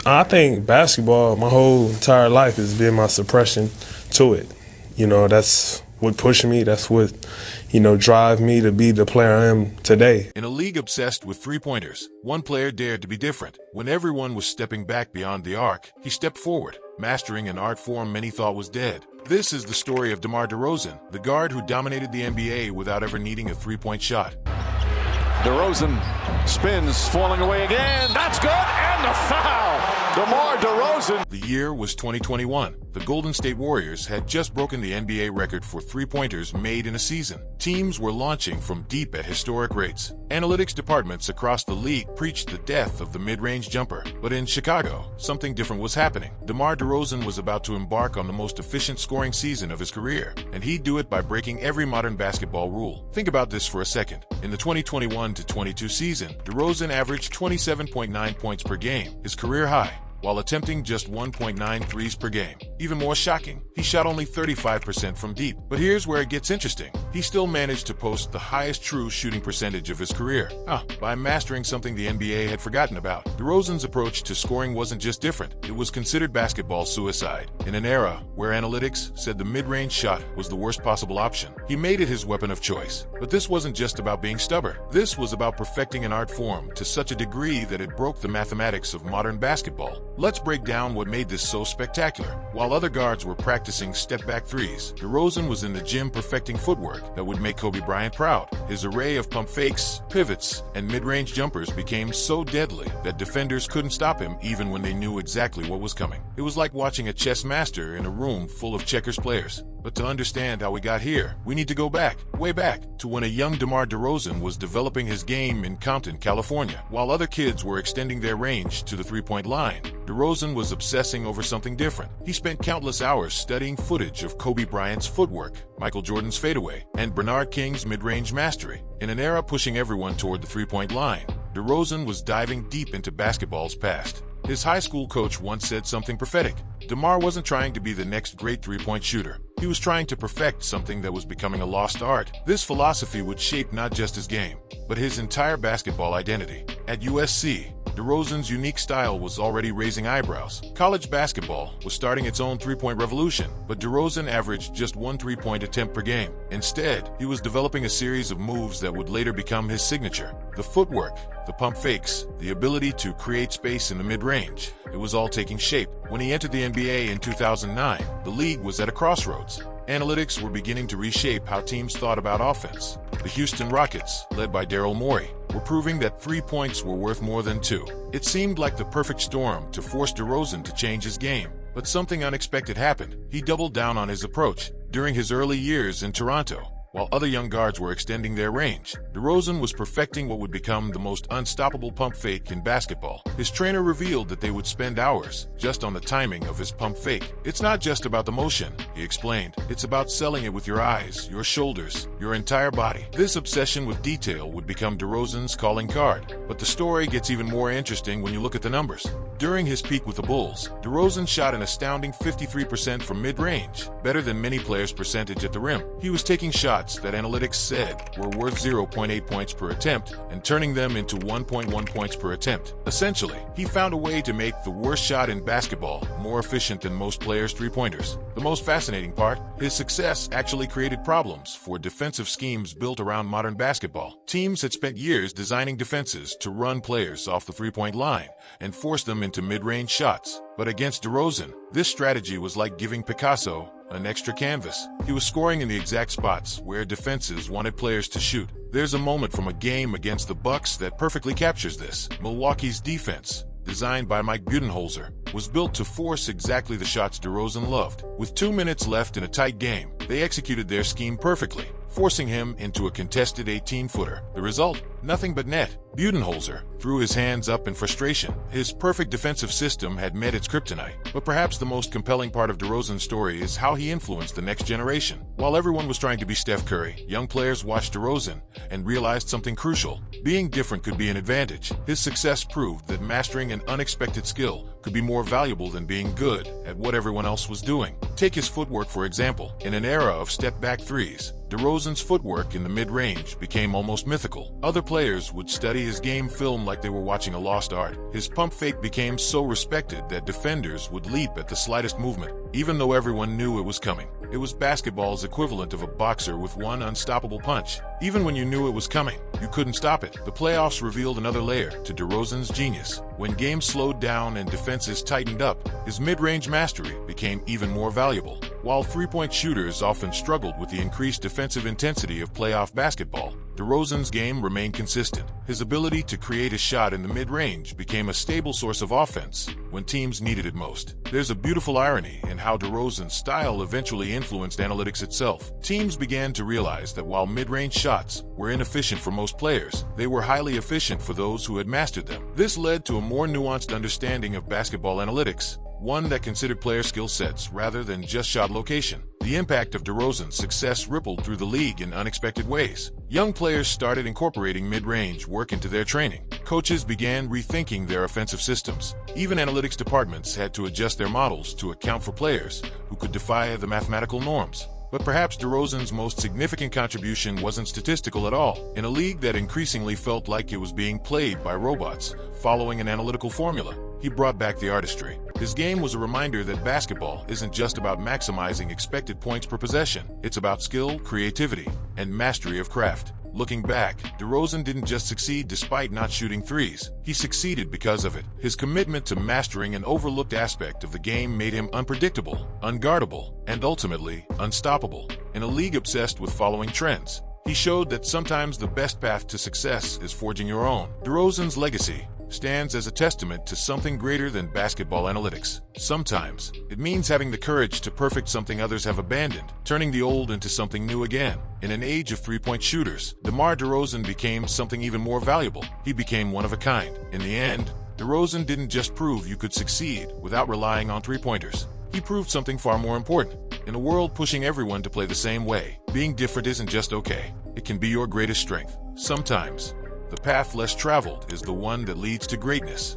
I think basketball, my whole entire life, has been my suppression to it. That's what pushed me. That's what, drive me to be the player I am today. In a league obsessed with three-pointers, one player dared to be different. When everyone was stepping back beyond the arc, he stepped forward, mastering an art form many thought was dead. This is the story of DeMar DeRozan, the guard who dominated the NBA without ever needing a three-point shot. DeRozan spins, falling away again. That's good, and the foul. DeMar DeRozan. The year was 2021. The Golden State Warriors had just broken the NBA record for three-pointers made in a season. Teams were launching from deep at historic rates. Analytics departments across the league preached the death of the mid-range jumper. But in Chicago, something different was happening. DeMar DeRozan was about to embark on the most efficient scoring season of his career, and he'd do it by breaking every modern basketball rule. Think about this for a second. In the 2021-22 season, DeRozan averaged 27.9 points per game, his career high, while attempting just 1.9 threes per game. Even more shocking, he shot only 35% from deep. But here's where it gets interesting. He still managed to post the highest true shooting percentage of his career, by mastering something the NBA had forgotten about. DeRozan's approach to scoring wasn't just different, it was considered basketball suicide. In an era where analytics said the mid-range shot was the worst possible option, he made it his weapon of choice. But this wasn't just about being stubborn. This was about perfecting an art form to such a degree that it broke the mathematics of modern basketball. Let's break down what made this so spectacular. While other guards were practicing step-back threes, DeRozan was in the gym perfecting footwork that would make Kobe Bryant proud. His array of pump fakes, pivots, and mid-range jumpers became so deadly that defenders couldn't stop him even when they knew exactly what was coming. It was like watching a chess master in a room full of checkers players. But to understand how we got here, we need to go back, way back, to when a young DeMar DeRozan was developing his game in Compton, California. While other kids were extending their range to the three-point line, DeRozan was obsessing over something different. He spent countless hours studying footage of Kobe Bryant's footwork, Michael Jordan's fadeaway, and Bernard King's mid-range mastery. In an era pushing everyone toward the three-point line, DeRozan was diving deep into basketball's past. His high school coach once said something prophetic. DeMar wasn't trying to be the next great three-point shooter. He was trying to perfect something that was becoming a lost art. This philosophy would shape not just his game, but his entire basketball identity. At USC, DeRozan's unique style was already raising eyebrows. College basketball was starting its own three-point revolution, but DeRozan averaged just one three-point attempt per game. Instead, he was developing a series of moves that would later become his signature. The footwork, the pump fakes, the ability to create space in the mid-range. It was all taking shape. When he entered the NBA in 2009, the league was at a crossroads. Analytics were beginning to reshape how teams thought about offense. The Houston Rockets, led by Daryl Morey, were proving that 3 points were worth more than 2. It seemed like the perfect storm to force DeRozan to change his game. But something unexpected happened. He doubled down on his approach. During his early years in Toronto, while other young guards were extending their range, DeRozan was perfecting what would become the most unstoppable pump fake in basketball. His trainer revealed that they would spend hours just on the timing of his pump fake. It's not just about the motion, he explained. It's about selling it with your eyes, your shoulders, your entire body. This obsession with detail would become DeRozan's calling card. But the story gets even more interesting when you look at the numbers. During his peak with the Bulls, DeRozan shot an astounding 53% from mid-range, better than many players' percentage at the rim. He was taking shots that analytics said were worth 0.8 points per attempt and turning them into 1.1 points per attempt. Essentially, he found a way to make the worst shot in basketball more efficient than most players' three-pointers. The most fascinating part, his success actually created problems for defensive schemes built around modern basketball. Teams had spent years designing defenses to run players off the three-point line and force them into mid-range shots. But against DeRozan, this strategy was like giving Picasso an extra canvas. He was scoring in the exact spots where defenses wanted players to shoot. There's a moment from a game against the Bucks that perfectly captures this. Milwaukee's defense, designed by Mike Budenholzer, was built to force exactly the shots DeRozan loved. With 2 minutes left in a tight game, they executed their scheme perfectly, forcing him into a contested 18-footer. The result? Nothing but net. Budenholzer threw his hands up in frustration. His perfect defensive system had met its kryptonite. But perhaps the most compelling part of DeRozan's story is how he influenced the next generation. While everyone was trying to be Steph Curry, young players watched DeRozan and realized something crucial. Being different could be an advantage. His success proved that mastering an unexpected skill could be more valuable than being good at what everyone else was doing. Take his footwork, for example. In an era of step-back threes, DeRozan's footwork in the mid-range became almost mythical. Other players players would study his game film like they were watching a lost art. His pump fake became so respected that defenders would leap at the slightest movement, even though everyone knew it was coming. It was basketball's equivalent of a boxer with one unstoppable punch. Even when you knew it was coming, you couldn't stop it. The playoffs revealed another layer to DeRozan's genius. When games slowed down and defenses tightened up, his mid-range mastery became even more valuable. While three-point shooters often struggled with the increased defensive intensity of playoff basketball, DeRozan's game remained consistent. His ability to create a shot in the mid-range became a stable source of offense when teams needed it most. There's a beautiful irony in how DeRozan's style eventually influenced analytics itself. Teams began to realize that while mid-range shots were inefficient for most players, they were highly efficient for those who had mastered them. This led to a more nuanced understanding of basketball analytics, one that considered player skill sets rather than just shot location. The impact of DeRozan's success rippled through the league in unexpected ways. Young players started incorporating mid-range work into their training. Coaches began rethinking their offensive systems. Even analytics departments had to adjust their models to account for players who could defy the mathematical norms. But perhaps DeRozan's most significant contribution wasn't statistical at all. In a league that increasingly felt like it was being played by robots, following an analytical formula, he brought back the artistry. His game was a reminder that basketball isn't just about maximizing expected points per possession. It's about skill, creativity, and mastery of craft. Looking back, DeRozan didn't just succeed despite not shooting threes. He succeeded because of it. His commitment to mastering an overlooked aspect of the game made him unpredictable, unguardable, and ultimately unstoppable. In a league obsessed with following trends, he showed that sometimes the best path to success is forging your own. DeRozan's legacy stands as a testament to something greater than basketball analytics. Sometimes, it means having the courage to perfect something others have abandoned, turning the old into something new again. In an age of three-point shooters, DeMar DeRozan became something even more valuable. He became one of a kind. In the end, DeRozan didn't just prove you could succeed without relying on three-pointers. He proved something far more important. In a world pushing everyone to play the same way, being different isn't just okay. It can be your greatest strength. Sometimes, the path less traveled is the one that leads to greatness.